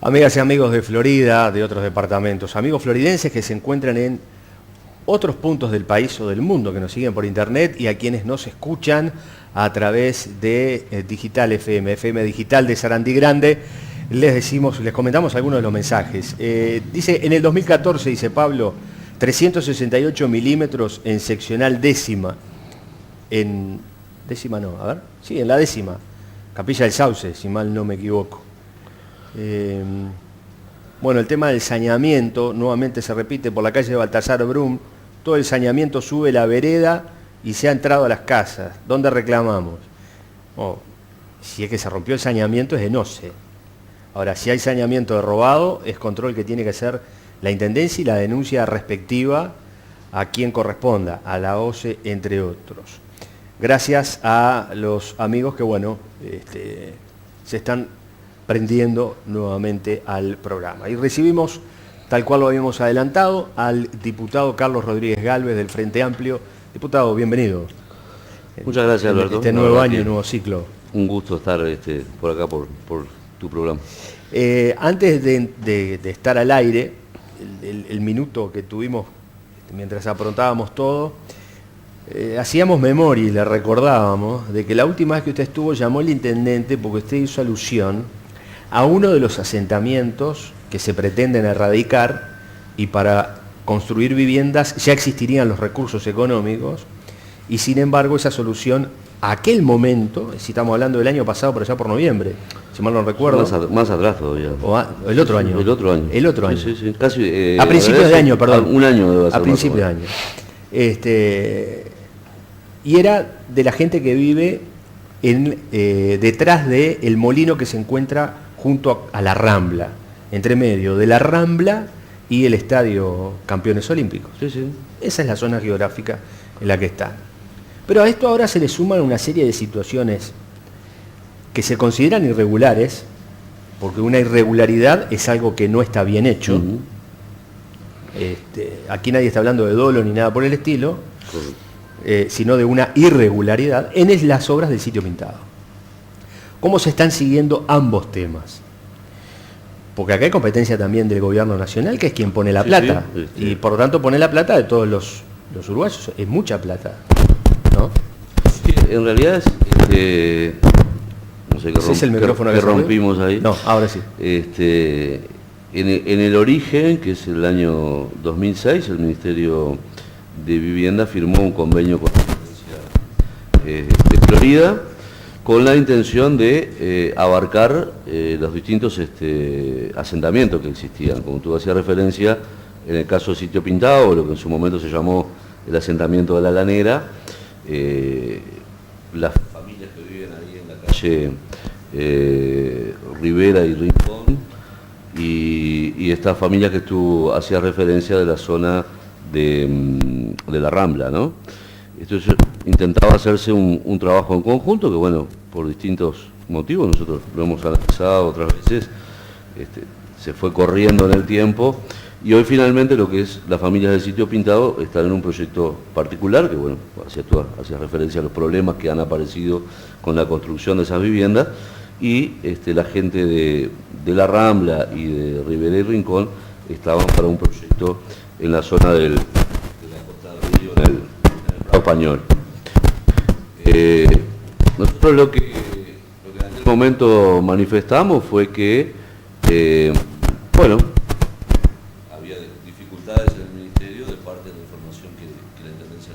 Amigas y amigos de Florida, de otros departamentos, amigos floridenses que se encuentran en otros puntos del país o del mundo, que nos siguen por internet, y a quienes nos escuchan a través de Digital FM, FM Digital de Sarandí Grande, les comentamos algunos de los mensajes. Dice, en el 2014, dice Pablo, 368 milímetros en seccional décima, en la décima, Capilla del Sauce, si mal no me equivoco. Bueno, el tema del saneamiento nuevamente se repite por la calle de Baltasar Brum. Todo el saneamiento sube la vereda y se ha entrado a las casas. ¿Dónde reclamamos? Si es que se rompió el saneamiento es de no sé. Ahora, si hay saneamiento de robado, es control que tiene que hacer la Intendencia y la denuncia respectiva a quien corresponda, a la OCE, entre otros. Gracias a los amigos que, bueno, se están prendiendo nuevamente al programa. Y recibimos, tal cual lo habíamos adelantado, al diputado Carlos Rodríguez Gálvez del Frente Amplio. Diputado, bienvenido. Muchas gracias, Alberto. Este nuevo año y nuevo ciclo. Un gusto estar por acá, por tu programa. Antes de estar al aire, el minuto que tuvimos mientras aprontábamos todo, hacíamos memoria y le recordábamos de que la última vez que usted estuvo llamó el intendente porque usted hizo alusión a uno de los asentamientos que se pretenden erradicar, y para construir viviendas ya existirían los recursos económicos, y sin embargo esa solución a aquel momento, si estamos hablando del año pasado, por allá por noviembre, si mal no recuerdo. Más atrás todavía. El otro año. El otro año. El otro año. Sí. Casi, a principios de año, perdón. Un año debe ser. A principios de año. Y era de la gente que vive detrás del molino que se encuentra junto a la Rambla, entre medio de la Rambla y el Estadio Campeones Olímpicos. Sí. Esa es la zona geográfica en la que está. Pero a esto ahora se le suman una serie de situaciones que se consideran irregulares, porque una irregularidad es algo que no está bien hecho. Uh-huh. Aquí nadie está hablando de dolo ni nada por el estilo, sino de una irregularidad en las obras del sitio pintado. ¿Cómo se están siguiendo ambos temas? Porque acá hay competencia también del gobierno nacional, que es quien pone la plata, y por lo tanto pone la plata de todos los uruguayos. Es mucha plata, ¿no? Sí, en realidad es... no sé qué es el micrófono que rompimos ahí. No, ahora sí. En el origen, que es el año 2006, el Ministerio de Vivienda firmó un convenio con la Intendencia de Florida, con la intención de abarcar los distintos asentamientos que existían. Como tú hacías referencia, en el caso de Sitio Pintado, lo que en su momento se llamó el asentamiento de La Lanera, las familias que viven ahí en la calle Rivera y Rincón, y estas familias que tú hacías referencia de la zona de la Rambla, ¿no? Entonces intentaba hacerse un trabajo en conjunto que, bueno, por distintos motivos, nosotros lo hemos analizado otras veces, se fue corriendo en el tiempo, y hoy finalmente lo que es las familias del Sitio Pintado están en un proyecto particular, que, bueno, hacía referencia a los problemas que han aparecido con la construcción de esas viviendas, y la gente de la Rambla y de Rivera y Rincón estaban para un proyecto en la zona de la Costa del Río, en el Prado Español. Nosotros lo que en aquel momento manifestamos fue que, había dificultades en el Ministerio de parte de la información que la Intendencia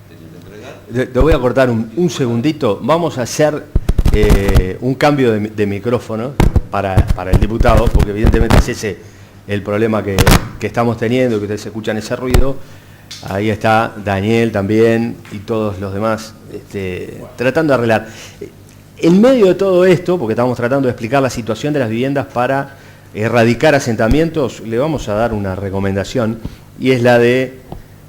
tenía que entregar. Te voy a cortar un segundito. Vamos a hacer un cambio de micrófono para el diputado, porque evidentemente es ese el problema que estamos teniendo, que ustedes escuchan ese ruido. Ahí está Daniel también y todos los demás tratando de arreglar. En medio de todo esto, porque estamos tratando de explicar la situación de las viviendas para erradicar asentamientos, le vamos a dar una recomendación, y es la de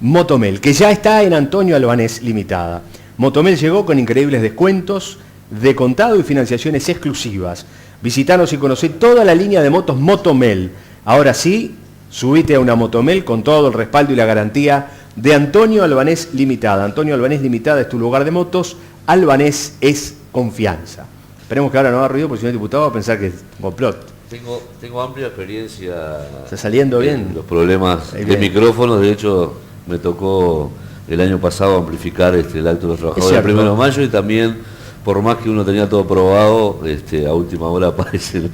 Motomel, que ya está en Antonio Albanés Limitada. Motomel llegó con increíbles descuentos de contado y financiaciones exclusivas. Visitanos y conocé toda la línea de motos Motomel. Ahora sí, subite a una Motomel con todo el respaldo y la garantía de Antonio Albanés Limitada. Antonio Albanés Limitada es tu lugar de motos, Albanés es confianza. Esperemos que ahora no haga ruido, porque si no el diputado va a pensar que es complot. Tengo amplia experiencia. ¿Está saliendo bien? Los problemas de micrófonos, de hecho, me tocó el año pasado amplificar el acto de los trabajadores del 1 de mayo, y también, por más que uno tenía todo probado, a última hora aparecen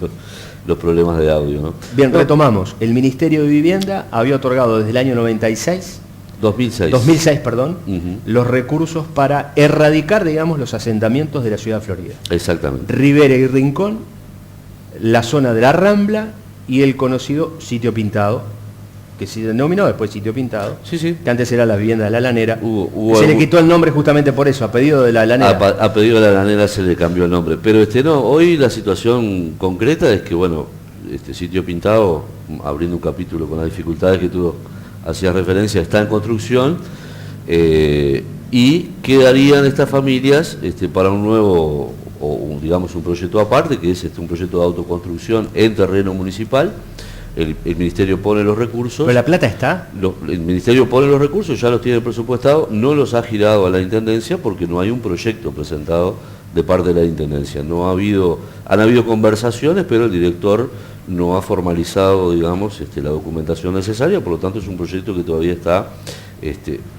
los problemas de audio, ¿no? Bien, retomamos. El Ministerio de Vivienda había otorgado desde el año 2006, perdón, los recursos para erradicar, digamos, los asentamientos de la ciudad de Florida. Exactamente. Rivera y Rincón, la zona de la Rambla y el conocido Sitio Pintado, que se denominó después Sitio Pintado, sí. Que antes era la vivienda de La Lanera. Se le quitó el nombre justamente por eso, a pedido de La Lanera. A pedido de La Lanera se le cambió el nombre, pero no, hoy la situación concreta es que, bueno, Sitio Pintado, abriendo un capítulo con las dificultades que tú hacías referencia, está en construcción, y quedarían estas familias para un nuevo, digamos un proyecto aparte, que es un proyecto de autoconstrucción en terreno municipal. El Ministerio pone los recursos. ¿Pero la plata está? El Ministerio pone los recursos, ya los tiene presupuestados, no los ha girado a la Intendencia porque no hay un proyecto presentado de parte de la Intendencia. Han habido conversaciones, pero el director no ha formalizado, digamos, la documentación necesaria, por lo tanto es un proyecto que todavía está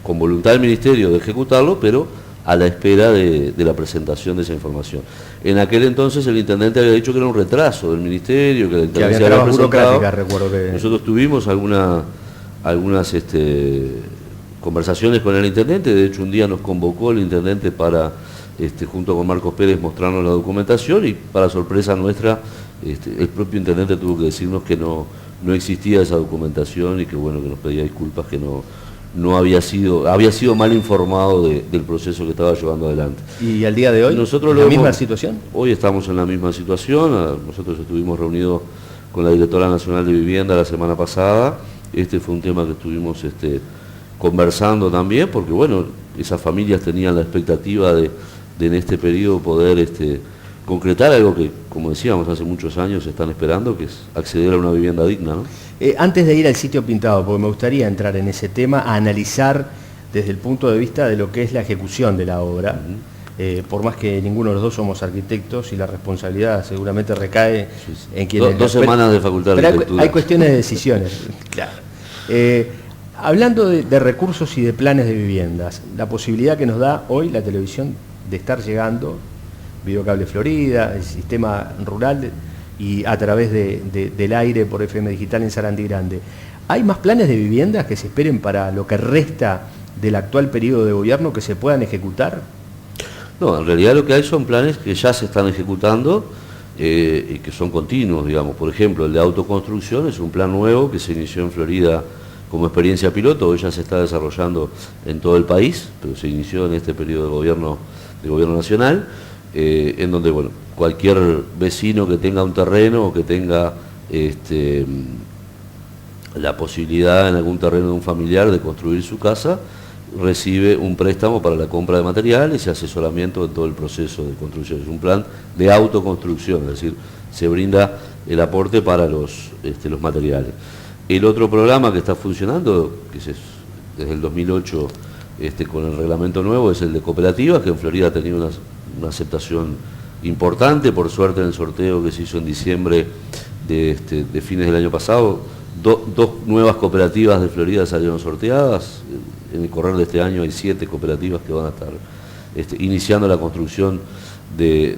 con voluntad del Ministerio de ejecutarlo, pero a la espera de la presentación de esa información. En aquel entonces el intendente había dicho que era un retraso del ministerio, que la intendencia había presentado. Recuerdo que... Nosotros tuvimos algunas conversaciones con el intendente, de hecho un día nos convocó el intendente para, junto con Marcos Pérez, mostrarnos la documentación, y para sorpresa nuestra, el propio intendente tuvo que decirnos que no existía esa documentación, y que bueno, que nos pedía disculpas, que no había sido mal informado del proceso que estaba llevando adelante. ¿Y al día de hoy? Nosotros ¿La misma situación? Hoy estamos en la misma situación. Nosotros estuvimos reunidos con la Directora Nacional de Vivienda la semana pasada. Fue un tema que estuvimos conversando también, porque bueno, esas familias tenían la expectativa de en este periodo poder concretar algo que, como decíamos, hace muchos años están esperando, que es acceder a una vivienda digna, ¿no? Antes de ir al Sitio Pintado, porque me gustaría entrar en ese tema, a analizar desde el punto de vista de lo que es la ejecución de la obra, por más que ninguno de los dos somos arquitectos y la responsabilidad seguramente recae en quienes... Dos semanas de facultad de arquitectura. Hay cuestiones de decisiones, claro. Hablando de recursos y de planes de viviendas, la posibilidad que nos da hoy la televisión de estar llegando, Videocable Florida, el sistema rural, y a través del aire por FM Digital en Sarandí Grande. ¿Hay más planes de viviendas que se esperen para lo que resta del actual periodo de gobierno que se puedan ejecutar? No, en realidad lo que hay son planes que ya se están ejecutando y que son continuos, digamos. Por ejemplo, el de autoconstrucción es un plan nuevo que se inició en Florida como experiencia piloto, hoy ya se está desarrollando en todo el país, pero se inició en este periodo de gobierno nacional, en donde, bueno, cualquier vecino que tenga un terreno o que tenga la posibilidad en algún terreno de un familiar de construir su casa, recibe un préstamo para la compra de materiales y asesoramiento en todo el proceso de construcción. Es un plan de autoconstrucción, es decir, se brinda el aporte para los materiales. El otro programa que está funcionando, que es desde el 2008 con el reglamento nuevo, es el de cooperativas, que en Florida ha tenido una aceptación importante. Por suerte, en el sorteo que se hizo en diciembre de fines del año pasado, dos nuevas cooperativas de Florida salieron sorteadas. En el correr de este año hay 7 cooperativas que van a estar iniciando la construcción de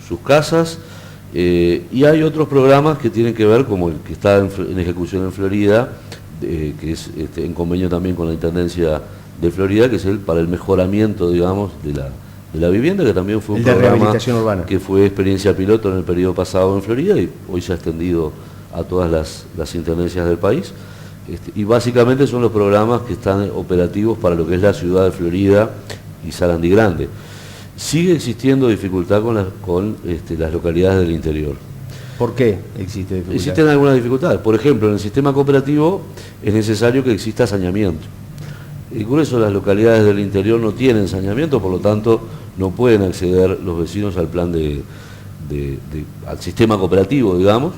sus casas. Y hay otros programas que tienen que ver, como el que está en ejecución en Florida, que es en convenio también con la Intendencia de Florida, que es para el mejoramiento, digamos, de la vivienda, que también fue un programa que fue experiencia piloto en el periodo pasado en Florida y hoy se ha extendido a todas las intendencias del país. Y básicamente son los programas que están operativos para lo que es la ciudad de Florida y Sarandí Grande. Sigue existiendo dificultad con las localidades del interior. ¿Por qué existe dificultad? Existen algunas dificultades. Por ejemplo, en el sistema cooperativo es necesario que exista saneamiento. Y por eso las localidades del interior no tienen saneamiento, por lo tanto no pueden acceder los vecinos al plan al sistema cooperativo, digamos.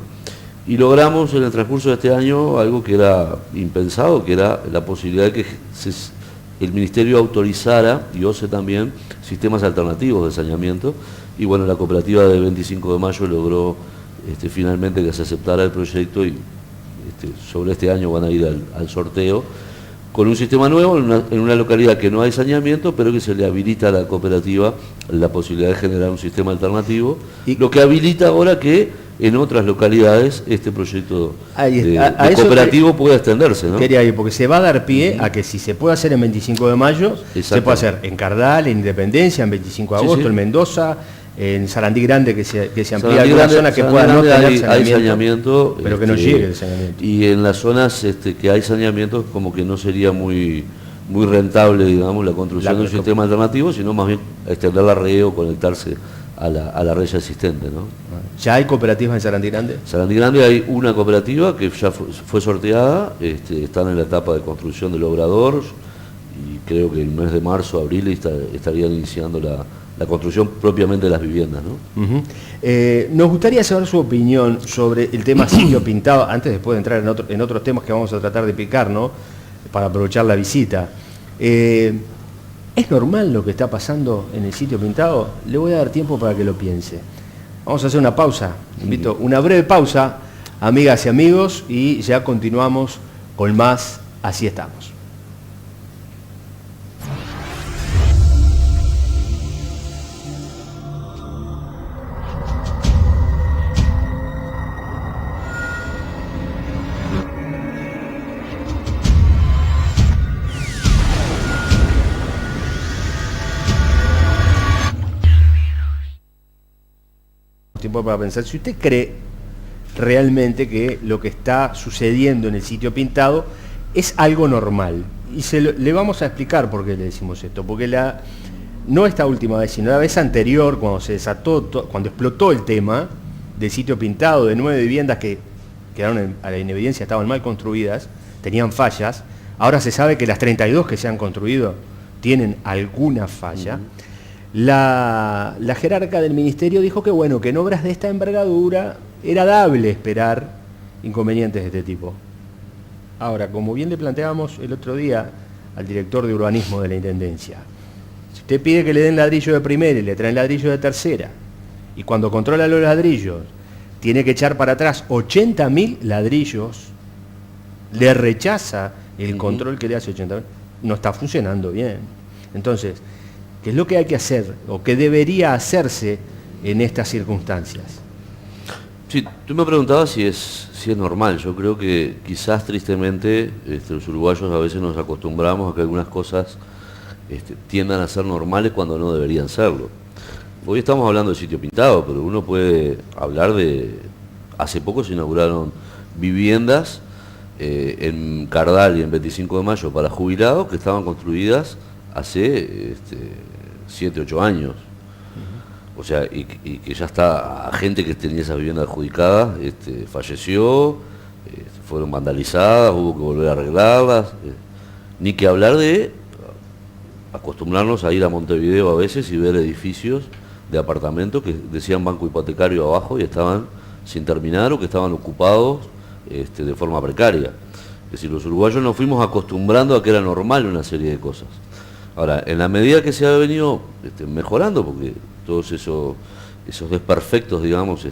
Y logramos en el transcurso de este año algo que era impensado, que era la posibilidad de que el Ministerio autorizara, y OCE también, sistemas alternativos de saneamiento. Y bueno, la cooperativa de 25 de mayo logró finalmente que se aceptara el proyecto y sobre este año van a ir al sorteo, con un sistema nuevo en una localidad que no hay saneamiento, pero que se le habilita a la cooperativa la posibilidad de generar un sistema alternativo, lo que habilita ahora que en otras localidades este proyecto de cooperativo pueda extenderse, ¿no? Quería ir, porque se va a dar pie a que si se puede hacer en 25 de mayo, se puede hacer en Cardal, en Independencia, en 25 de agosto, en Mendoza, en Sarandí Grande, que se amplía alguna zona que pueda no tener saneamiento, pero que no llegue el saneamiento. Y en las zonas que hay saneamiento, como que no sería muy rentable, digamos, la construcción de un sistema alternativo, sino más bien extender la red o conectarse a la red ya existente, ¿no? ¿Ya hay cooperativas en Sarandí Grande? En Sarandí Grande hay una cooperativa que ya fue sorteada, están en la etapa de construcción del obrador, y creo que el mes de marzo, abril, estarían iniciando la construcción propiamente de las viviendas, ¿no? Nos gustaría saber su opinión sobre el tema sitio pintado, antes después de entrar en otros temas que vamos a tratar de picar, ¿no? Para aprovechar la visita. ¿Es normal lo que está pasando en el sitio pintado? Le voy a dar tiempo para que lo piense. Vamos a hacer una pausa, invito una breve pausa, amigas y amigos, y ya continuamos con más Así Estamos. Tiempo para pensar, si usted cree realmente que lo que está sucediendo en el sitio pintado es algo normal, y le vamos a explicar por qué le decimos esto, porque no esta última vez, sino la vez anterior, cuando se desató, cuando explotó el tema del sitio pintado, de 9 viviendas que quedaron en evidencia, estaban mal construidas, tenían fallas, ahora se sabe que las 32 que se han construido tienen alguna falla. La jerarca del ministerio dijo que bueno, que en obras de esta envergadura era dable esperar inconvenientes de este tipo. Ahora, como bien le planteábamos el otro día al director de urbanismo de la Intendencia, si usted pide que le den ladrillo de primera y le traen ladrillo de tercera, y cuando controla los ladrillos tiene que echar para atrás 80.000 ladrillos, le rechaza el control que le hace 80.000, no está funcionando bien. Entonces, ¿qué es lo que hay que hacer o qué debería hacerse en estas circunstancias? Sí, tú me preguntabas si es normal. Yo creo que quizás tristemente los uruguayos a veces nos acostumbramos a que algunas cosas tiendan a ser normales cuando no deberían serlo. Hoy estamos hablando de sitio pintado, pero uno puede hablar hace poco se inauguraron viviendas en Cardal y en 25 de mayo para jubilados que estaban construidas hace 7, 8 años. O sea, y que ya está, gente que tenía esas viviendas adjudicadas, falleció, fueron vandalizadas, hubo que volver a arreglarlas, ni que hablar de acostumbrarnos a ir a Montevideo a veces y ver edificios de apartamentos que decían banco hipotecario abajo y estaban sin terminar o que estaban ocupados de forma precaria. Es decir, los uruguayos nos fuimos acostumbrando a que era normal una serie de cosas. Ahora, en la medida que se ha venido mejorando, porque todos esos desperfectos, digamos,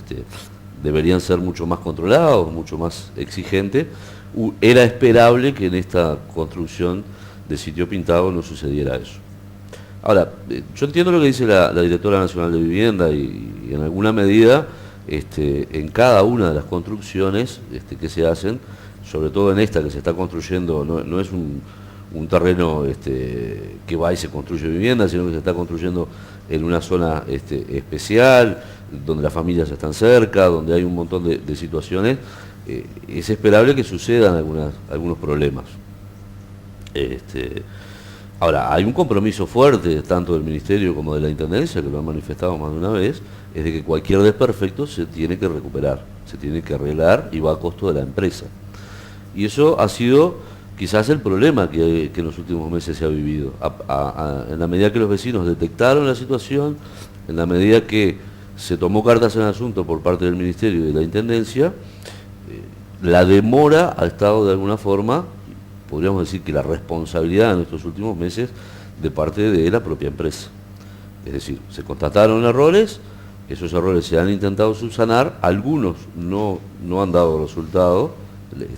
deberían ser mucho más controlados, mucho más exigentes, era esperable que en esta construcción de sitio pintado no sucediera eso. Ahora, yo entiendo lo que dice la Directora Nacional de Vivienda y en alguna medida, en cada una de las construcciones que se hacen, sobre todo en esta que se está construyendo, no es un terreno que va y se construye vivienda, sino que se está construyendo en una zona especial, donde las familias están cerca, donde hay un montón de situaciones, es esperable que sucedan algunos problemas. Ahora, hay un compromiso fuerte, tanto del Ministerio como de la Intendencia, que lo han manifestado más de una vez, es de que cualquier desperfecto se tiene que recuperar, se tiene que arreglar y va a costo de la empresa. Y eso ha sido quizás el problema que en los últimos meses se ha vivido. En la medida que los vecinos detectaron la situación, en la medida que se tomó cartas en el asunto por parte del Ministerio y de la Intendencia, la demora ha estado de alguna forma, podríamos decir que la responsabilidad en estos últimos meses de parte de la propia empresa. Es decir, se constataron errores, Esos errores se han intentado subsanar, algunos no han dado resultado,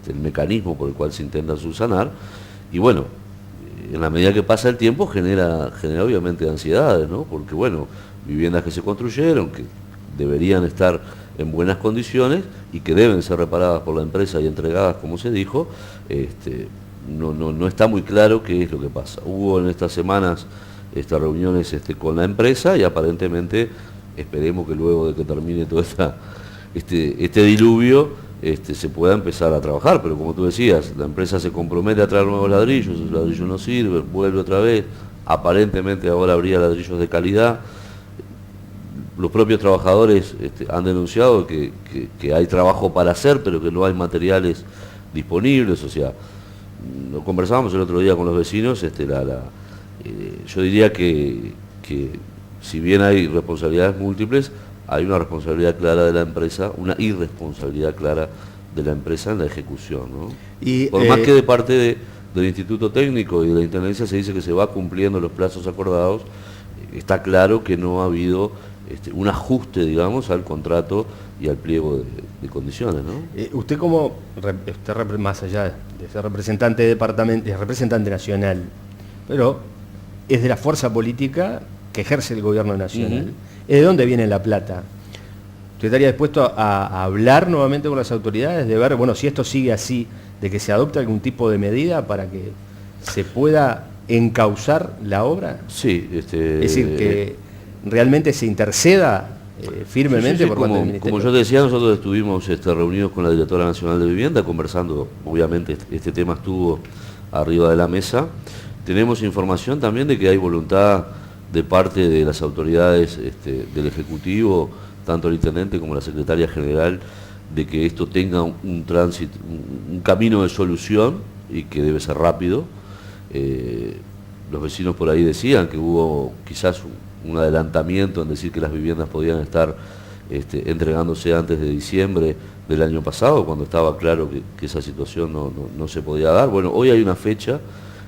el mecanismo por el cual se intenta subsanar, y bueno, en la medida que pasa el tiempo genera obviamente ansiedades, ¿no? Porque bueno, viviendas que se construyeron, que deberían estar en buenas condiciones y que deben ser reparadas por la empresa y entregadas como se dijo, no está muy claro qué es lo que pasa. Hubo en estas semanas reuniones con la empresa y aparentemente esperemos que luego de que termine todo este diluvio se pueda empezar a trabajar, pero como tú decías, la empresa se compromete a traer nuevos ladrillos, esos ladrillos no sirven, vuelve otra vez, aparentemente ahora habría ladrillos de calidad. Los propios trabajadores han denunciado que hay trabajo para hacer, pero que no hay materiales disponibles, o sea, lo conversábamos el otro día con los vecinos, yo diría que si bien hay responsabilidades múltiples, hay una responsabilidad clara de la empresa, una irresponsabilidad clara de la empresa en la ejecución, ¿no? Y, por más que de parte del Instituto Técnico y de la Intendencia se dice que se va cumpliendo los plazos acordados, está claro que no ha habido un ajuste, digamos, al contrato y al pliego de condiciones, ¿no? Usted como, más allá de ser representante de departamento, es representante nacional, pero es de la fuerza política que ejerce el gobierno nacional. ¿De dónde viene la plata? ¿Usted estaría dispuesto a hablar nuevamente con las autoridades, de ver, bueno, si esto sigue así, de que se adopte algún tipo de medida para que se pueda encauzar la obra? Sí. Es decir, que realmente se interceda firmemente por parte del Ministerio. Como yo te decía, nosotros estuvimos reunidos con la Directora Nacional de Vivienda, conversando, obviamente este tema estuvo arriba de la mesa. Tenemos información también de que hay voluntad de parte de las autoridades del Ejecutivo, tanto el Intendente como la Secretaria General, de que esto tenga un tránsito, un camino de solución y que debe ser rápido. Los vecinos por ahí decían que hubo quizás un adelantamiento en decir que las viviendas podían estar entregándose antes de diciembre del año pasado, cuando estaba claro que esa situación no se podía dar. Bueno, hoy hay una fecha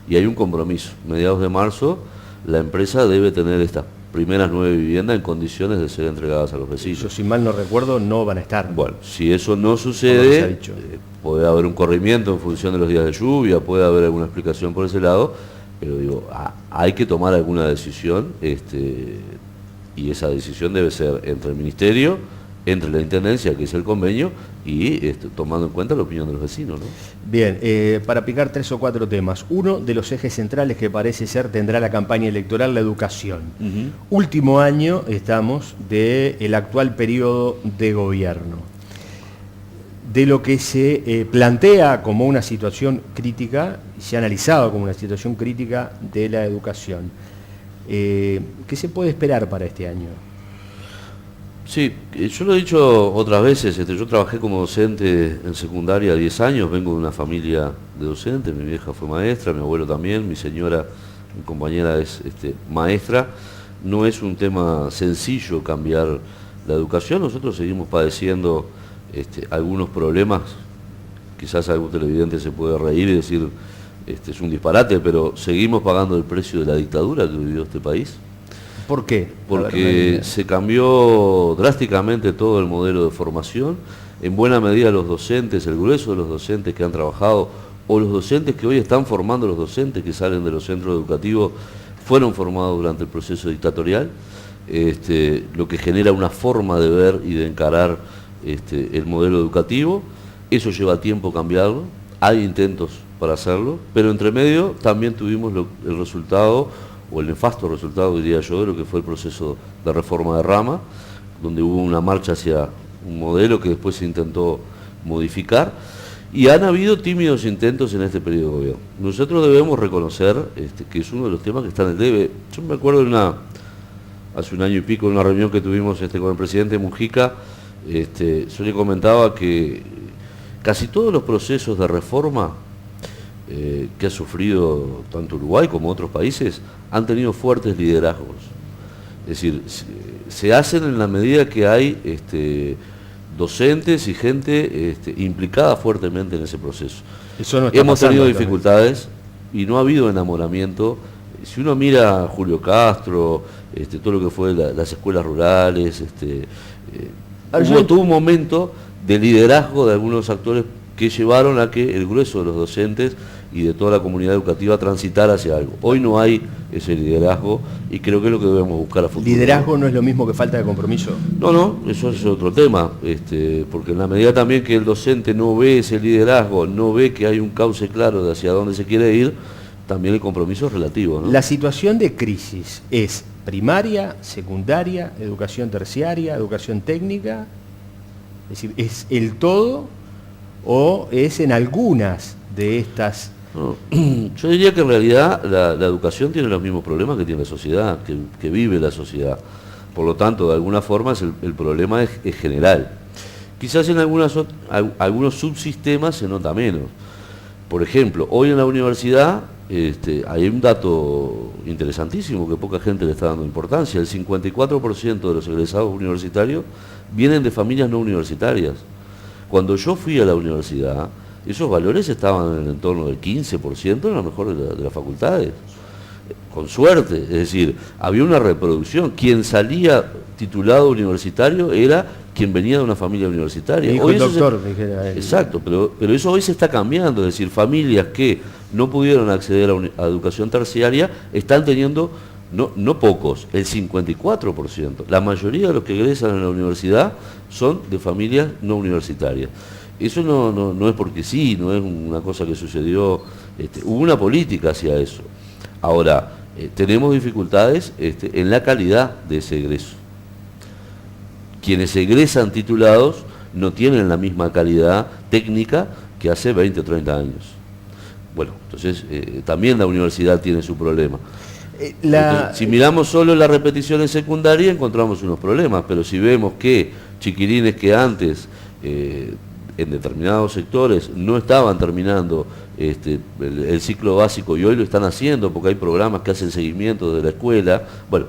y hay un compromiso. Mediados de marzo la empresa debe tener estas primeras 9 viviendas en condiciones de ser entregadas a los vecinos. Yo, si mal no recuerdo, no van a estar. Bueno, si eso no sucede, puede haber un corrimiento en función de los días de lluvia, puede haber alguna explicación por ese lado, pero digo, hay que tomar alguna decisión, y esa decisión debe ser entre el Ministerio, entre la Intendencia, que es el convenio, y tomando en cuenta la opinión de los vecinos, ¿no? Bien, para picar 3 o 4 temas. Uno de los ejes centrales que parece ser tendrá la campaña electoral, la educación. Último año estamos del actual periodo de gobierno. De lo que se plantea como una situación crítica, se ha analizado como una situación crítica de la educación. ¿Qué se puede esperar para este año? Sí, yo lo he dicho otras veces, yo trabajé como docente en secundaria 10 años, vengo de una familia de docentes, mi vieja fue maestra, mi abuelo también, mi señora, mi compañera es maestra. No es un tema sencillo cambiar la educación, nosotros seguimos padeciendo algunos problemas, quizás algún televidente se puede reír y decir, es un disparate, pero seguimos pagando el precio de la dictadura que vivió este país. ¿Por qué? Porque se cambió drásticamente todo el modelo de formación. En buena medida los docentes, el grueso de los docentes que han trabajado, o los docentes que hoy están formando, los docentes que salen de los centros educativos, fueron formados durante el proceso dictatorial, lo que genera una forma de ver y de encarar el modelo educativo. Eso lleva tiempo cambiarlo, hay intentos para hacerlo, pero entre medio también tuvimos el resultado, o el nefasto resultado, diría yo, de lo que fue el proceso de reforma de Rama, donde hubo una marcha hacia un modelo que después se intentó modificar, y han habido tímidos intentos en este periodo de gobierno. Nosotros debemos reconocer que es uno de los temas que está en el debe. Yo me acuerdo hace un año y pico, en una reunión que tuvimos con el presidente Mujica, yo le comentaba que casi todos los procesos de reforma que ha sufrido tanto Uruguay como otros países han tenido fuertes liderazgos. Es decir, se hacen en la medida que hay docentes y gente implicada fuertemente en ese proceso. Hemos tenido dificultades y no ha habido enamoramiento. Si uno mira a Julio Castro, todo lo que fue las escuelas rurales. Hubo todo un momento de liderazgo de algunos actores que llevaron a que el grueso de los docentes y de toda la comunidad educativa transitara hacia algo. Hoy no hay ese liderazgo y creo que es lo que debemos buscar a futuro. ¿Liderazgo no es lo mismo que falta de compromiso? No, eso es otro tema, porque en la medida también que el docente no ve ese liderazgo, no ve que hay un cauce claro de hacia dónde se quiere ir, también el compromiso es relativo, ¿no? La situación de crisis es primaria, secundaria, educación terciaria, educación técnica, es decir, ¿es el todo o es en algunas de estas? No, yo diría que en realidad la educación tiene los mismos problemas que tiene la sociedad, que vive la sociedad. Por lo tanto, de alguna forma el problema es general. Quizás en algunos subsistemas se nota menos. Por ejemplo, hoy en la universidad hay un dato interesantísimo que poca gente le está dando importancia. El 54% de los egresados universitarios vienen de familias no universitarias. Cuando yo fui a la universidad, esos valores estaban en el entorno del 15% en lo mejor de las facultades. Con suerte, es decir, había una reproducción. Quien salía titulado universitario era quien venía de una familia universitaria. Hijo hoy doctor, exacto, pero eso hoy se está cambiando, es decir, familias que no pudieron acceder a educación terciaria están teniendo, no pocos, el 54%. La mayoría de los que egresan a la universidad son de familias no universitarias. Eso no es porque sí, no es una cosa que sucedió, hubo una política hacia eso. Ahora, tenemos dificultades en la calidad de ese egreso. Quienes egresan titulados no tienen la misma calidad técnica que hace 20 o 30 años. Bueno, entonces también la universidad tiene su problema. Entonces, si miramos solo la repetición en secundaria encontramos unos problemas, pero si vemos que chiquilines que antes en determinados sectores no estaban terminando el ciclo básico y hoy lo están haciendo porque hay programas que hacen seguimiento de la escuela, bueno,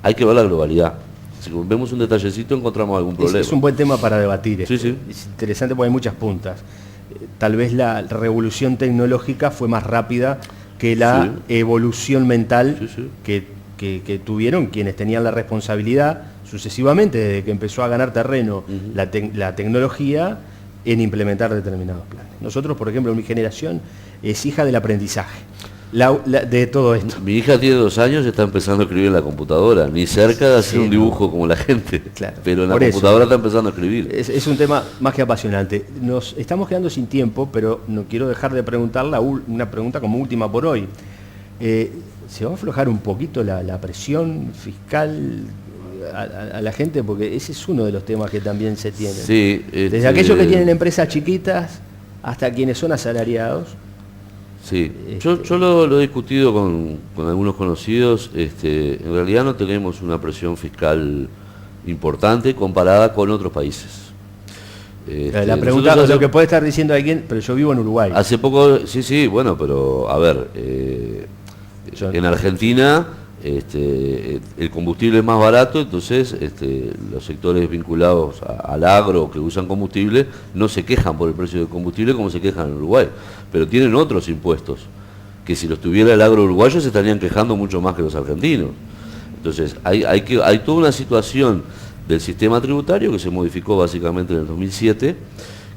hay que ver la globalidad. Si vemos un detallecito encontramos algún problema. Es un buen tema para debatir. Sí, sí. Es interesante porque hay muchas puntas. Tal vez la revolución tecnológica fue más rápida que la evolución mental que tuvieron quienes tenían la responsabilidad sucesivamente desde que empezó a ganar terreno la tecnología en implementar determinados planes. Nosotros, por ejemplo, mi generación es hija del aprendizaje. De todo esto. Mi hija tiene 2 años y está empezando a escribir en la computadora, ni cerca de hacer un dibujo como la gente, claro, pero en la computadora está empezando a escribir. Es un tema más que apasionante. Nos estamos quedando sin tiempo, pero no quiero dejar de preguntarla una pregunta como última por hoy. ¿Se va a aflojar un poquito la presión fiscal a la gente? Porque ese es uno de los temas que también se tienen. Sí, desde aquellos que tienen empresas chiquitas hasta quienes son asalariados. Sí, yo lo he discutido con algunos conocidos, en realidad no tenemos una presión fiscal importante comparada con otros países. La pregunta, lo que puede estar diciendo alguien, pero yo vivo en Uruguay. Hace poco, sí, bueno, pero a ver, en Argentina el combustible es más barato, entonces los sectores vinculados al agro que usan combustible no se quejan por el precio del combustible como se quejan en Uruguay, pero tienen otros impuestos que si los tuviera el agro uruguayo se estarían quejando mucho más que los argentinos. Entonces hay toda una situación del sistema tributario que se modificó básicamente en el 2007,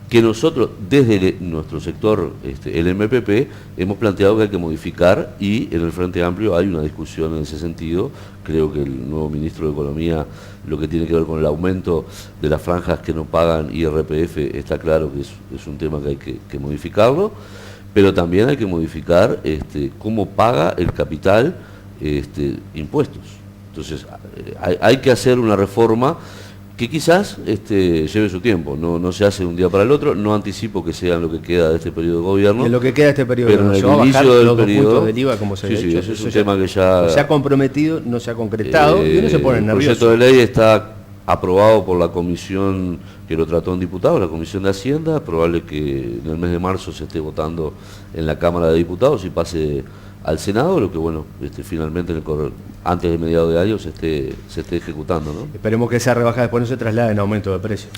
que nosotros desde nuestro sector, el MPP, hemos planteado que hay que modificar y en el Frente Amplio hay una discusión en ese sentido. Creo que el nuevo ministro de Economía, lo que tiene que ver con el aumento de las franjas que no pagan IRPF, está claro que es un tema que hay que modificarlo, pero también hay que modificar cómo paga el capital impuestos. Entonces hay que hacer una reforma que quizás lleve su tiempo, no se hace de un día para el otro, no anticipo que sea lo que queda de este periodo de gobierno. En lo que queda de este periodo, pero en el inicio del periodo del IVA, como se ha dicho. Ese es un tema que ya se ha comprometido, no se ha concretado y uno se pone nervioso. El proyecto de ley está aprobado por la comisión que lo trató en diputados, la comisión de Hacienda. Probable que en el mes de marzo se esté votando en la Cámara de Diputados y pase al Senado, lo que bueno, finalmente antes de mediados de año se esté ejecutando, ¿no? Esperemos que esa rebaja después no se traslade en aumento de precios.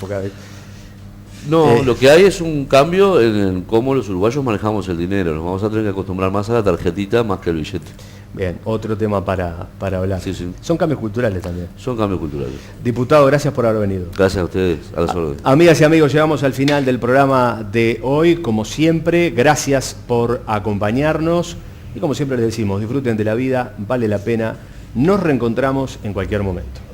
Lo que hay es un cambio en cómo los uruguayos manejamos el dinero. Nos vamos a tener que acostumbrar más a la tarjetita más que al billete. Bien, otro tema para hablar. Sí, sí. Son cambios culturales también. Son cambios culturales. Diputado, gracias por haber venido. Gracias a ustedes, a las órdenes. Amigas y amigos, llegamos al final del programa de hoy. Como siempre, gracias por acompañarnos. Y como siempre les decimos, disfruten de la vida, vale la pena. Nos reencontramos en cualquier momento.